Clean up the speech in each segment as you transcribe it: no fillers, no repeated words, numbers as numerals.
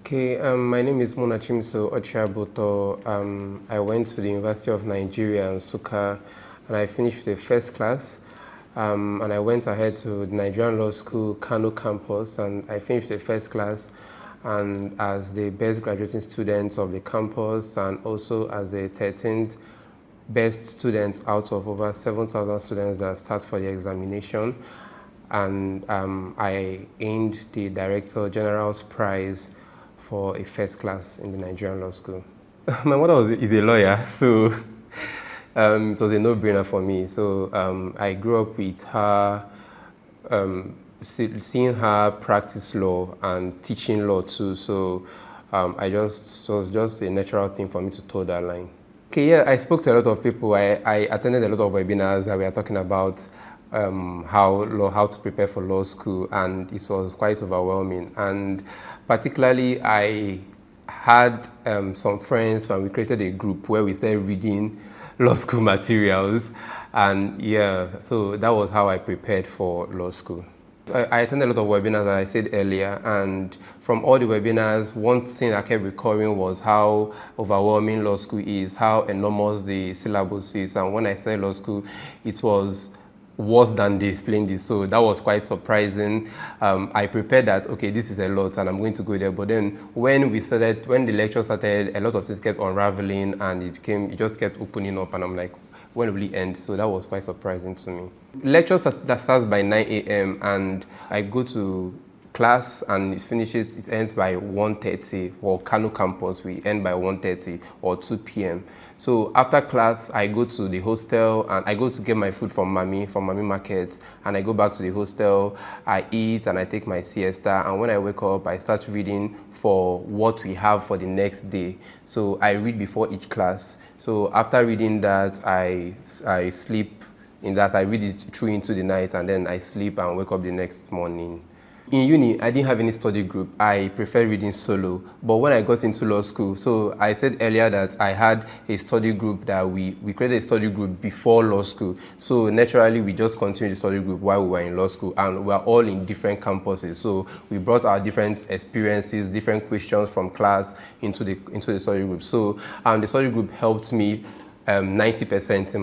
Okay, my name is Munachimso Ochiabutor. I went to the University of Nigeria in Nsukka, and I finished the first class. And I went ahead to the Nigerian Law School, Kano campus, and I finished the first class. And as the best graduating student of the campus, and also as the 13th best student out of over 7,000 students that start for the examination. And I earned the Director General's Prize for a first class in the Nigerian Law School. My mother is a lawyer, so it was a no-brainer for me. So I grew up with her, seeing her practice law and teaching law too. So it was just a natural thing for me to toe that line. Okay, yeah, I spoke to a lot of people. I attended a lot of webinars that we are talking about how to prepare for law school, and it was quite overwhelming. And particularly, I had some friends, and we created a group where we started reading law school materials, and yeah, so that was how I prepared for law school. I attended a lot of webinars, as I said earlier, and from all the webinars, one thing I kept recurring was how overwhelming law school is, how enormous the syllabus is, and when I started law school, it was worse than they explained it, so that was quite surprising. I prepared that, okay, this is a lot and I'm going to go there, but then when the lecture started, a lot of things kept unraveling and it just kept opening up, and I'm like, when will it end? So that was quite surprising to me. Lecture that starts by 9 a.m. and I go to class and it ends by 1:30. For Kano campus, we end by 1:30 or 2 p.m. So after class, I go to the hostel and I go to get my food from Mammy Market, and I go back to the hostel, I eat and I take my siesta, and when I wake up, I start reading for what we have for the next day. So I read before each class. So after reading that, I sleep in that. I read it through into the night, and then I sleep and wake up the next morning. In uni, I didn't have any study group. I prefer reading solo. But when I got into law school, so I said earlier that I had a study group that we created a study group before law school. So naturally, we just continued the study group while we were in law school, and we are all in different campuses. So we brought our different experiences, different questions from class into the study group. So the study group helped me 90%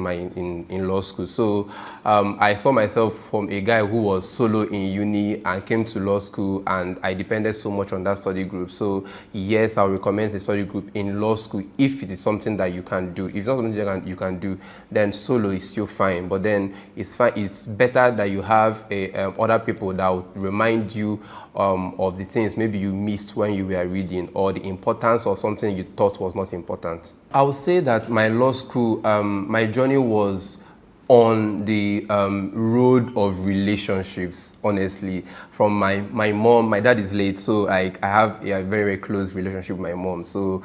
in law school. So I saw myself from a guy who was solo in uni and came to law school, and I depended so much on that study group. So yes, I'll recommend the study group in law school if it is something that you can do. If it's not something that you can do, then solo is still fine. But then it's fine. It's better that you have other people that will remind you of the things maybe you missed when you were reading, or the importance of something you thought was not important. I would say that my law school, my journey was on the road of relationships, honestly. From my mom, my dad is late, so I have a very, very close relationship with my mom. So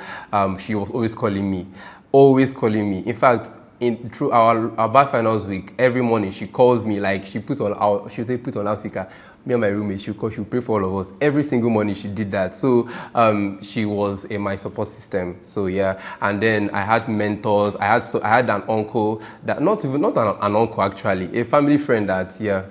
she was always calling me. In fact, through our Bar Finals week, every morning she calls me, like she'll put on loudspeaker. Me and my roommate, she'll pray for all of us. Every single morning she did that. So she was in my support system. So yeah, and then I had mentors. I had an uncle that not an uncle actually, a family friend that, yeah,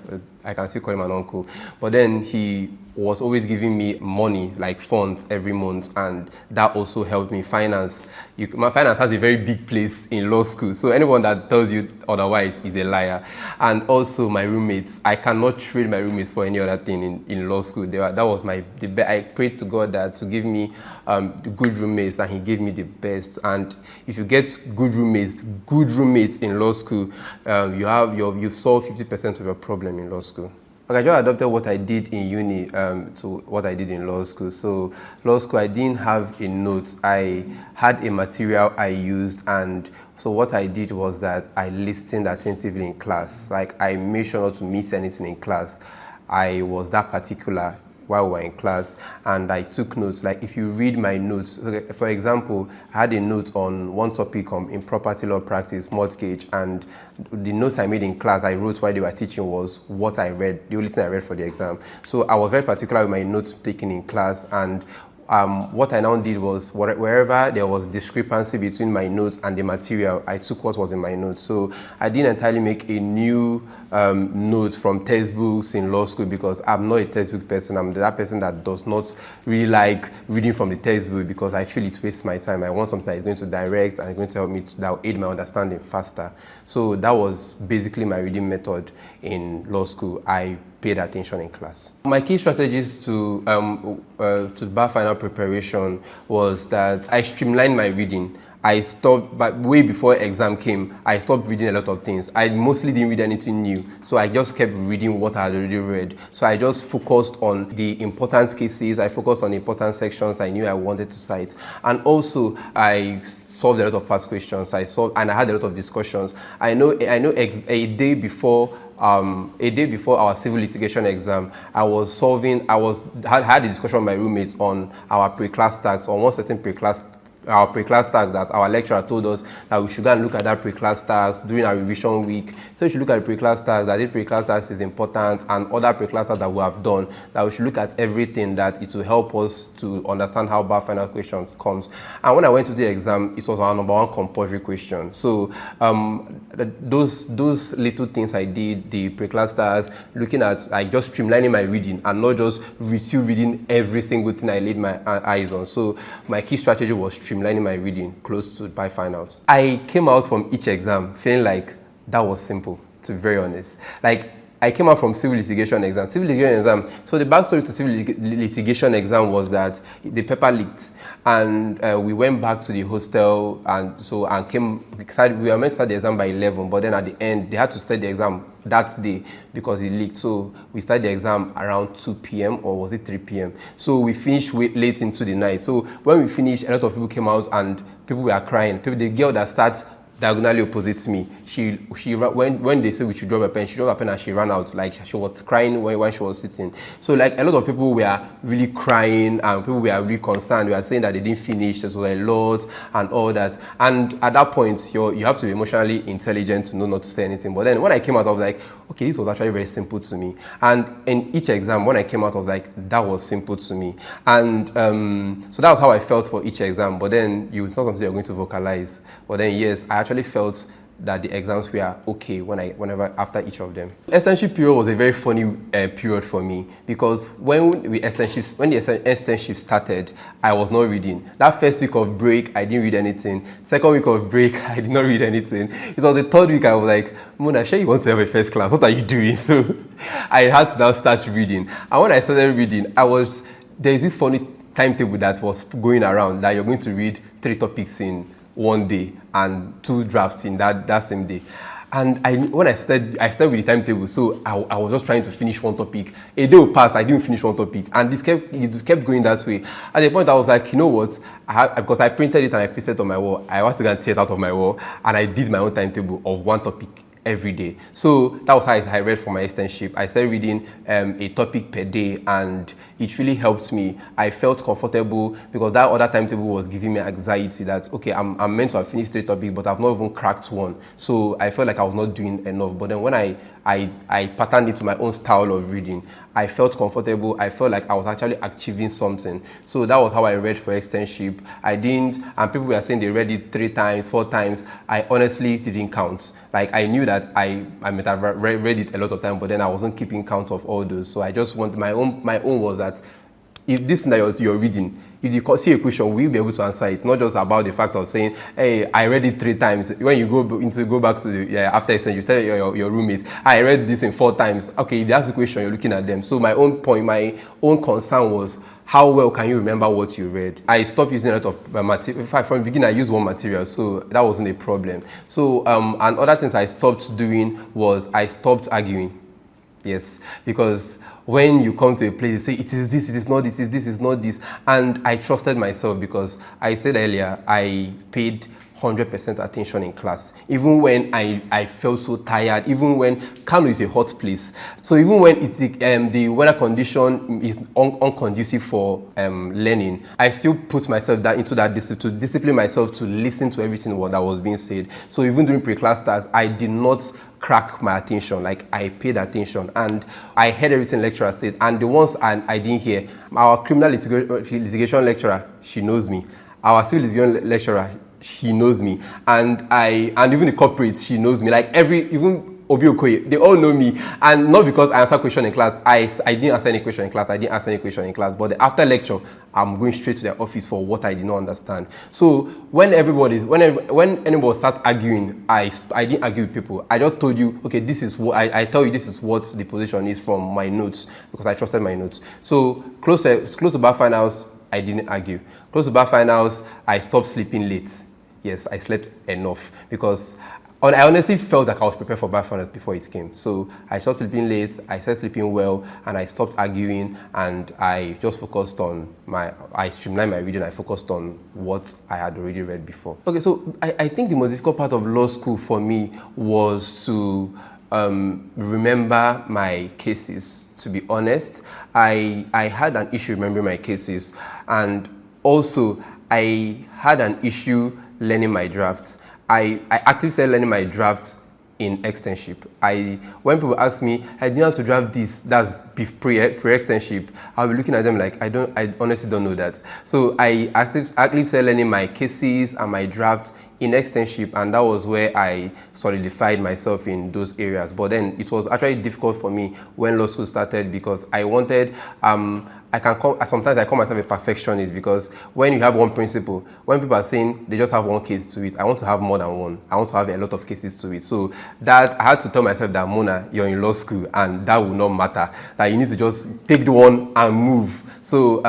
I can still call him an uncle. But then he was always giving me money, like funds, every month, and that also helped me. Finance has a very big place in law school, so anyone that tells you otherwise is a liar. And also my roommates, I cannot trade my roommates for any other thing in law school. That was I prayed to God that to give me good roommates, and he gave me the best. And if you get good roommates in law school, you've solved 50% of your problem in law school. Okay, I just adopted what I did in uni to what I did in law school. So law school, I didn't have a note. I had a material I used, and so what I did was that I listened attentively in class. Like, I made sure not to miss anything in class. I was that particular while we were in class, and I took notes. Like, if you read my notes, okay, for example, I had a note on one topic in property law practice, mortgage, and the notes I made in class, I wrote while they were teaching was what I read, the only thing I read for the exam. So I was very particular with my notes taken in class, and what I now did was wherever there was discrepancy between my notes and the material, I took what was in my notes. So I didn't entirely make a new note from textbooks in law school, because I'm not a textbook person. I'm that person that does not really like reading from the textbook, because I feel it wastes my time. I want something that is going to direct and going to help me, that will aid my understanding faster. So that was basically my reading method in law school. I paid attention in class. My key strategies to bar final preparation was that I streamlined my reading. I stopped, but way before exam came, I stopped reading a lot of things. I mostly didn't read anything new, so I just kept reading what I had already read. So I just focused on the important cases, I focused on the important sections I knew I wanted to cite. And also, I solved a lot of past questions. And I had a lot of discussions. I know a day before our civil litigation exam, I had a discussion with my roommates on our pre-class tax, on one certain our pre-class tax that our lecturer told us that we should go and look at that pre-class tax during our revision week. So we should look at the pre-class tax, that the pre-class tax is important, and other pre-class tax that we have done, that we should look at everything, that it will help us to understand how bar final questions comes. And when I went to the exam, it was our number one compulsory question. So those little things I did, the pre-class tax, looking at just streamlining my reading and not just still reading every single thing I laid my eyes on. So my key strategy was streamlining my reading close to bar finals. I came out from each exam feeling like that was simple, to be very honest. Like, I came out from civil litigation exam. So the backstory to civil litigation exam was that the paper leaked, and we went back to the hostel, we were meant to start the exam by 11, but then at the end, they had to start the exam that day because it leaked. So we started the exam around 2 p.m. or was it 3 p.m. So we finished late into the night. So when we finished, a lot of people came out and people were crying. The girl that starts diagonally opposite me, when they said we should drop a pen, she dropped a pen and she ran out. Like, she was crying when she was sitting. So like, a lot of people were really crying and people were really concerned. We were saying that they didn't finish, there was a lot and all that. And at that point, you have to be emotionally intelligent to know not to say anything. But then when I came out, I was like, okay, this was actually very simple to me. And in each exam, when I came out, I was like, that was simple to me. And so that was how I felt for each exam. But then you thought something you're going to vocalize. But then yes, I actually felt that the exams were okay whenever after each of them. Externship period was a very funny period for me, because when the externship started, I was not reading. That first week of break, I didn't read anything. Second week of break, I did not read anything. It was the third week I was like, Mona, sure you want to have a first class? What are you doing? So I had to now start reading. And when I started reading, there's this funny timetable that was going around that you're going to read 3 topics in one day and 2 drafts in that same day. And when I started with the timetable, so I was just trying to finish one topic. A day will pass, I didn't finish one topic, and it kept going that way. At the point I was like, you know what, because I printed it and I pasted it on my wall, I want to go and tear it out of my wall, and I did my own timetable of one topic every day. So that was how I read for my externship. I started reading a topic per day, and it really helped me. I felt comfortable because that other timetable was giving me anxiety that, okay, I'm meant to have finished 3 topics, but I've not even cracked one. So I felt like I was not doing enough. But then when I patterned it to my own style of reading, I felt comfortable. I felt like I was actually achieving something. So that was how I read for externship. And people were saying they read it 3 times, 4 times. I honestly didn't count. Like, I knew that I might have read it a lot of times, but then I wasn't keeping count of all those. So I just want my own was that if this thing that you're reading, if you see a question, we'll be able to answer it. Not just about the fact of saying, hey, I read it 3 times. When you go back to the after exam, you tell your roommates, I read this in 4 times. Okay, if that's the question, you're looking at them. So my own concern was, how well can you remember what you read? I stopped using a lot of material. In fact, from the beginning, I used one material, so that wasn't a problem. So, and other things I stopped doing was I stopped arguing. Yes, because when you come to a place, you say, it is this, it is not this, this is not this. And I trusted myself because I said earlier, I paid 100% attention in class. Even when I felt so tired, even when Kano is a hot place. So even when the weather condition is unconducive for learning, I still put myself into that to discipline myself to listen to everything that was being said. So even during pre-class tasks, I did not crack my attention. Like, I paid attention and I heard everything lecturer said. And the ones I didn't hear, our criminal litigation lecturer, she knows me. Our civil litigation lecturer, she knows me. And even the corporate, she knows me. Like, even Obi Okoye, they all know me, and not because I answer question in class. I didn't answer any question in class. I didn't answer any question in class. But after lecture, I'm going straight to their office for what I did not understand. So when anybody starts arguing, I didn't argue with people. I just told you, okay, this is what I tell you. This is what the position is from my notes, because I trusted my notes. So close to bar finals, I didn't argue. Close to bar finals, I stopped sleeping late. Yes, I slept enough because I honestly felt like I was prepared for bar finals before it came. So I stopped sleeping late, I started sleeping well, and I stopped arguing, and I just focused on I streamlined my reading. I focused on what I had already read before. Okay, so I think the most difficult part of law school for me was to remember my cases. To be honest, I had an issue remembering my cases, and also I had an issue learning my drafts. I actively started learning my drafts in externship. When people ask me, I didn't know how to draft this, that's pre-externship, I'll be looking at them like, I honestly don't know that. So I actively started learning my cases and my drafts in externship, and that was where I solidified myself in those areas. But then it was actually difficult for me when law school started, because I wanted, sometimes I call myself a perfectionist, because when you have one principle, when people are saying they just have one case to it, I want to have more than one. I want to have a lot of cases to it. So that I had to tell myself that, Mona, you're in law school and that will not matter. That you need to just take the one and move. So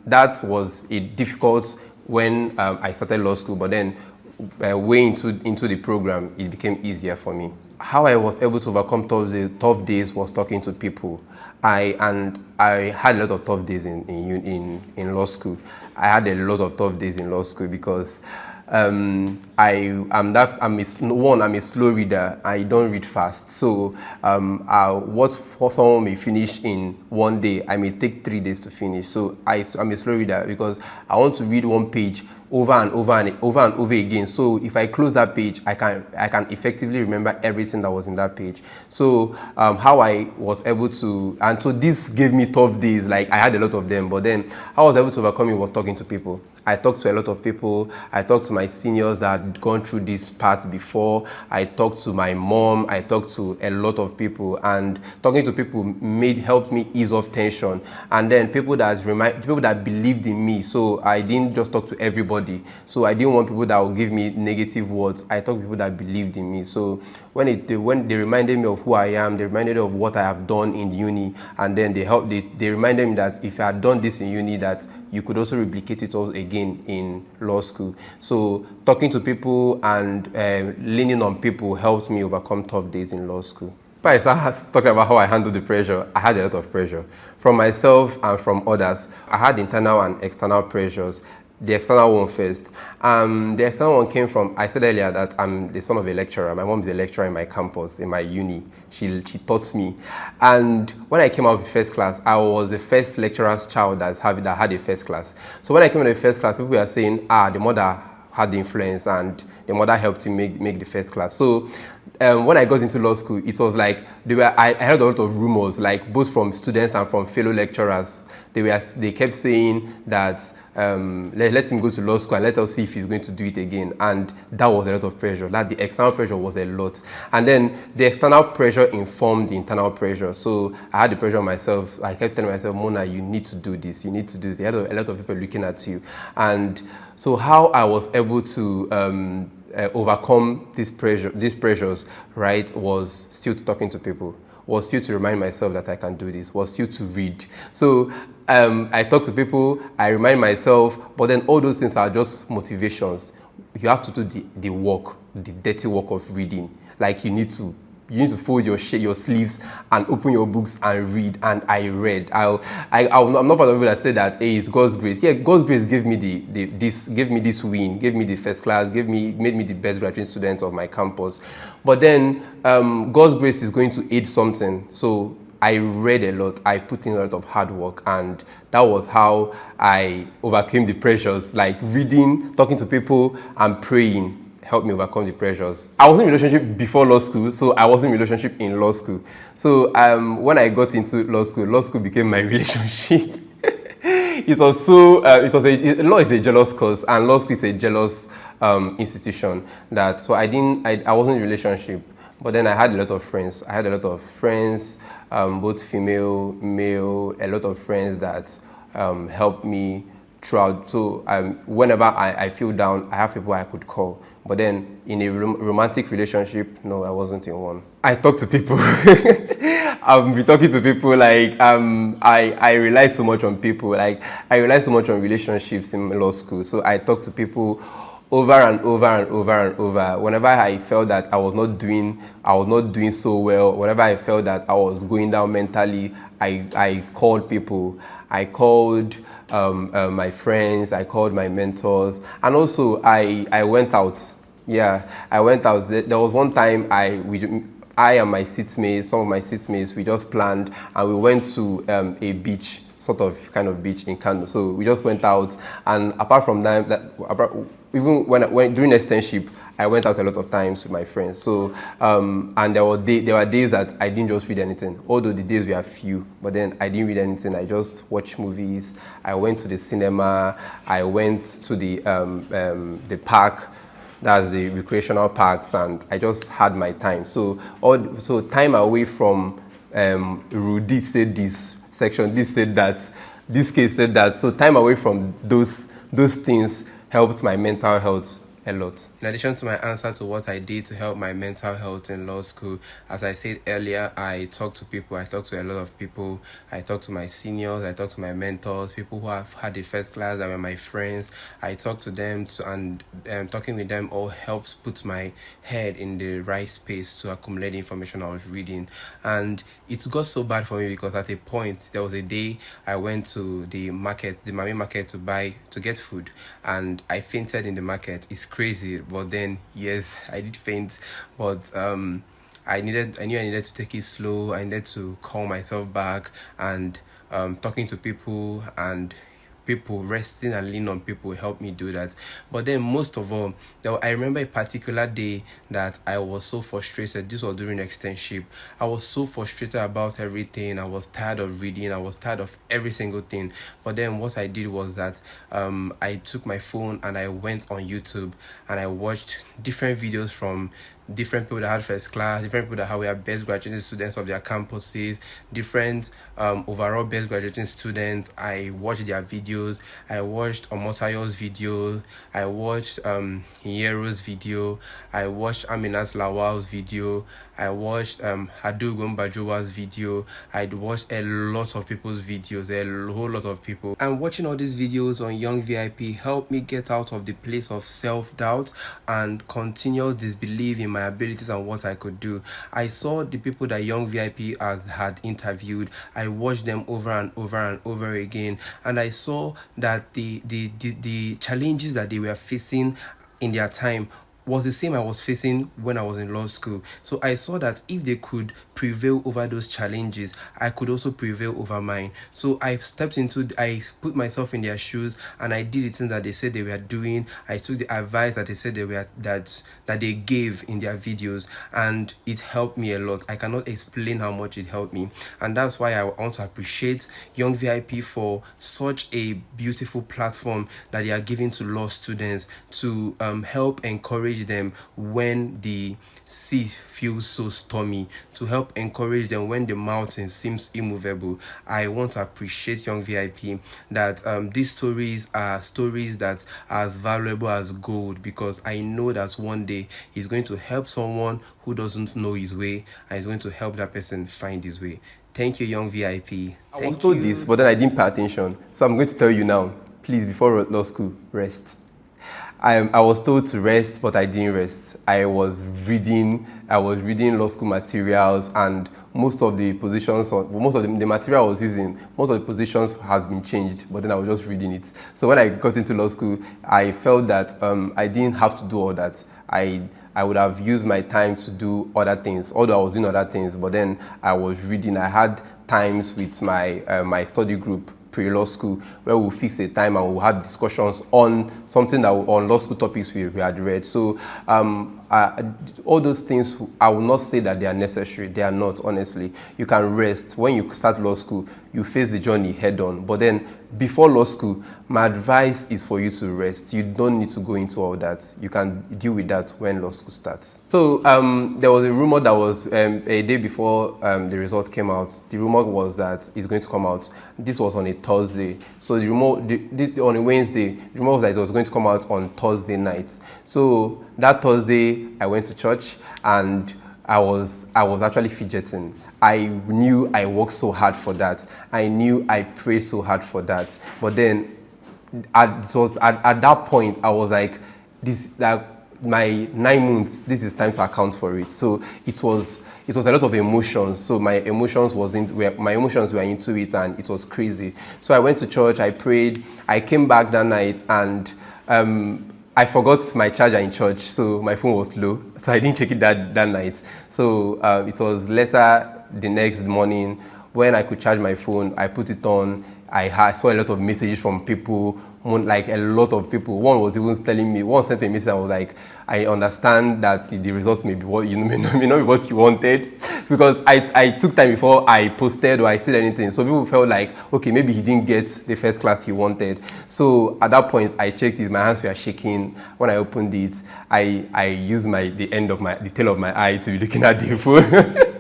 that was a difficult when I started law school, but then way into the program, it became easier for me. How I was able to overcome tough days was talking to people. I had a lot of tough days in law school. I had a lot of tough days in law school because I'm a slow reader. I don't read fast. So what someone may finish in one day, I may take 3 days to finish. So I'm a slow reader because I want to read one page over and over again. So if I close that page, I can effectively remember everything that was in that page. So how I was able to, and so this gave me tough days. Like, I had a lot of them, but then how I was able to overcome it was talking to people. I talked to a lot of people. I talked to my seniors that had gone through this part before. I talked to my mom. I talked to a lot of people, and talking to people helped me ease off tension. And then people that believed in me. So I didn't just talk to everybody. So I didn't want people that would give me negative words. I talked to people that believed in me. So when they reminded me of who I am, they reminded me of what I have done in uni, and then they reminded me that if I had done this in uni, that you could also replicate it all again in law school. So talking to people and leaning on people helped me overcome tough days in law school. If I start talking about how I handled the pressure, I had a lot of pressure from myself and from others. I had internal and external pressures. The external one first. The external one came from, I said earlier that I'm the son of a lecturer. My mom is a lecturer in my campus, in my uni. She taught me. And when I came out of first class, I was the first lecturer's child that had a first class. So when I came out of first class, people were saying, the mother had the influence and the mother helped him make the first class. So when I got into law school, it was like, I heard a lot of rumors, like both from students and from fellow lecturers. They kept saying that let him go to law school and let us see if he's going to do it again. And that was a lot of pressure. The external pressure was a lot. And then the external pressure informed the internal pressure. So I had the pressure on myself. I kept telling myself, Mona, you need to do this. You need to do this. There had a lot of people looking at you. And so how I was able to overcome these pressures, right, was still talking to people. Was still to remind myself that I can do this, was still to read. So I talk to people, I remind myself, but then all those things are just motivations. You have to do the work, the dirty work of reading. Like you need to fold your sleeves and open your books and read. And I read. I'm not part of people that say that, hey, it's God's grace. Yeah, God's grace gave me this win, gave me the first class, made me the best graduate student of my campus. But then God's grace is going to aid something. So I read a lot. I put in a lot of hard work, and that was how I overcame the pressures. Like reading, talking to people, and praying helped me overcome the pressures. I was in a relationship before law school, so I was in a relationship in law school. So when I got into law school became my relationship. It was so, law is a jealous cause, and law school is a jealous institution. So I wasn't in a relationship, but then I had a lot of friends. Both female, male, a lot of friends that helped me throughout. So whenever I feel down, I have people I could call. But then in a romantic relationship, no, I wasn't in one. I talk to people. I've been talking to people, like I rely so much on people. Like I rely so much on relationships in law school. So I talk to people over and over and over and over. Whenever I felt that I was not doing so well, whenever I felt that I was going down mentally, I called people. I called my friends, I called my mentors, and also I went out. Yeah, I went out. There was one time I and my seatmates, some of my seatmates, we just planned and we went to a beach, kind of beach in Kano. So we just went out, and apart from that, even when during externship, I went out a lot of times with my friends. So and there were days that I didn't just read anything. Although the days were few, but then I didn't read anything. I just watched movies. I went to the cinema. I went to the park. That's the recreational parks, and I just had my time. So time away from Rudy said this section, this said that, this case said that. So time away from those things helped my mental health a lot. In addition to my answer to what I did to help my mental health in law school, as I said earlier, I talked to people. I talked to a lot of people. I talked to my seniors. I talked to my mentors, people who have had the first class that were my friends. I talked to them, and talking with them all helps put my head in the right space to accumulate the information I was reading. And it got so bad for me because at a point, there was a day I went to the market, the Mammy Market, to get food, and I fainted in the market. It's crazy, but then yes, I did faint, but I knew I needed to take it slow. I needed to calm myself back, and talking to people and resting and leaning on people helped me do that. But then most of all, I remember a particular day that I was so frustrated. This was during externship. I was so frustrated about everything. I was tired of reading. I was tired of every single thing. But then what I did was that I took my phone and I went on YouTube and I watched different videos from different people that had first class, different people that were best graduating students of their campuses, different overall best graduating students. I watched their videos. I watched Omotayo's video. I watched Hiero's video. I watched Amina's Lawal's video. I watched Hadu Gombajowa's video. I watched a lot of people's videos, a whole lot of people. And watching all these videos on Young VIP helped me get out of the place of self-doubt and continuous disbelief in my abilities and what I could do. I saw the people that Young VIP had interviewed. I watched them over and over and over again, and I saw that the challenges that they were facing in their time was the same I was facing when I was in law school. So I saw that if they could prevail over those challenges, I could also prevail over mine. So I put myself in their shoes and I did the things that they said they were doing. I took the advice that they said that they gave in their videos, and it helped me a lot. I cannot explain how much it helped me, and that's why I want to appreciate Young VIP for such a beautiful platform that they are giving to law students to help encourage them when the sea feels so stormy, to help encourage them when the mountain seems immovable. I want to appreciate Young VIP that these stories are stories that are as valuable as gold, because I know that one day he's going to help someone who doesn't know his way, and he's going to help that person find his way. Thank you, Young VIP. I was told this, but then I didn't pay attention. So I'm going to tell you now, please, before law school, rest. I was told to rest, but I didn't rest. I was reading law school materials, and most of the positions, the material I was using, most of the positions has been changed, but then I was just reading it. So when I got into law school, I felt that I didn't have to do all that. I would have used my time to do other things, although I was doing other things, but then I was reading. I had times with my study group pre-law school, where we'll fix a time and we'll have discussions on something that on law school topics we had read. So all those things, I will not say that they are necessary. They are not, honestly. You can rest. When you start law school, you face the journey head on. But then before law school, my advice is for you to rest. You don't need to go into all that. You can deal with that when law school starts. So there was a rumor that was a day before the result came out. The rumor was that it's going to come out. This was on a Thursday. So the rumor on a Wednesday, the rumor was that it was going to come out on Thursday night. So that Thursday, I went to church and I was actually fidgeting. I knew I worked so hard for that. I knew I prayed so hard for that. But then at that point, I was like, my 9 months, this is time to account for it. So it was a lot of emotions. So my emotions were into it, and it was crazy. So I went to church, I prayed, I came back that night, and I forgot my charger in church, so my phone was low, so I didn't check it that night. So it was later the next morning when I could charge my phone. I put it on. I saw a lot of messages from people, like a lot of people. One was even telling me, one sent me a message and was like, I understand that the results may be what you may not be what you wanted, because I took time before I posted or I said anything. So people felt like, okay, maybe he didn't get the first class he wanted. So at that point, I checked it. My hands were shaking. When I opened it, I used the tail of my eye to be looking at the phone.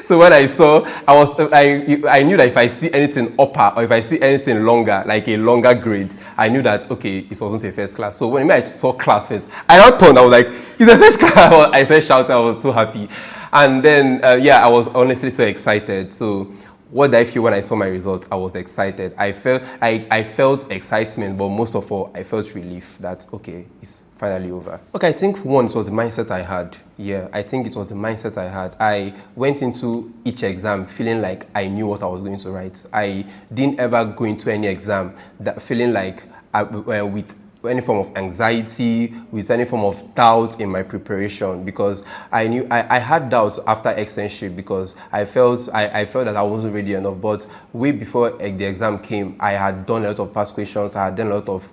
So when I saw, I knew that if I see anything upper or if I see anything longer, like a longer grade, I knew that, okay, it wasn't a first class. So when I saw class first, I now turned, I was like, it's a first class. I started shouting, I was so happy. And then, I was honestly so excited. So what did I feel when I saw my result? I was excited. I felt excitement, but most of all, I felt relief that, okay, it's finally over. Okay, I think one, it was the mindset I had. Yeah, I think it was the mindset I had. I went into each exam feeling like I knew what I was going to write. I didn't ever go into any exam that feeling like with any form of anxiety, with any form of doubt in my preparation, because I knew I had doubts after externship because I felt that I wasn't ready enough. But way before the exam came, I had done a lot of past questions. I had done a lot of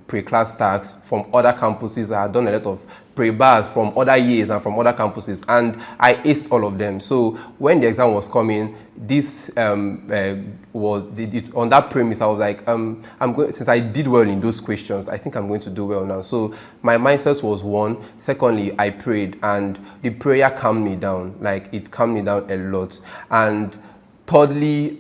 pre-class tasks from other campuses. I had done a lot of pre-bars from other years and from other campuses, and I aced all of them. So when the exam was coming, this was on that premise. I was like, since I did well in those questions, I think I'm going to do well now. So my mindset was one. Secondly, I prayed, and the prayer calmed me down. Like, it calmed me down a lot. And thirdly,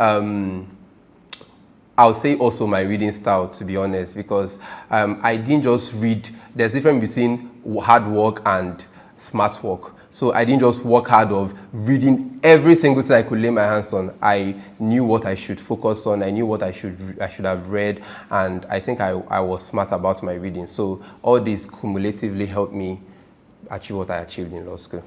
I'll say also my reading style, to be honest, because I didn't just read. There's a difference between hard work and smart work. So I didn't just work hard of reading every single thing I could lay my hands on. I knew what I should focus on. I knew what I should have read, and I think I was smart about my reading. So all this cumulatively helped me achieve what I achieved in law school.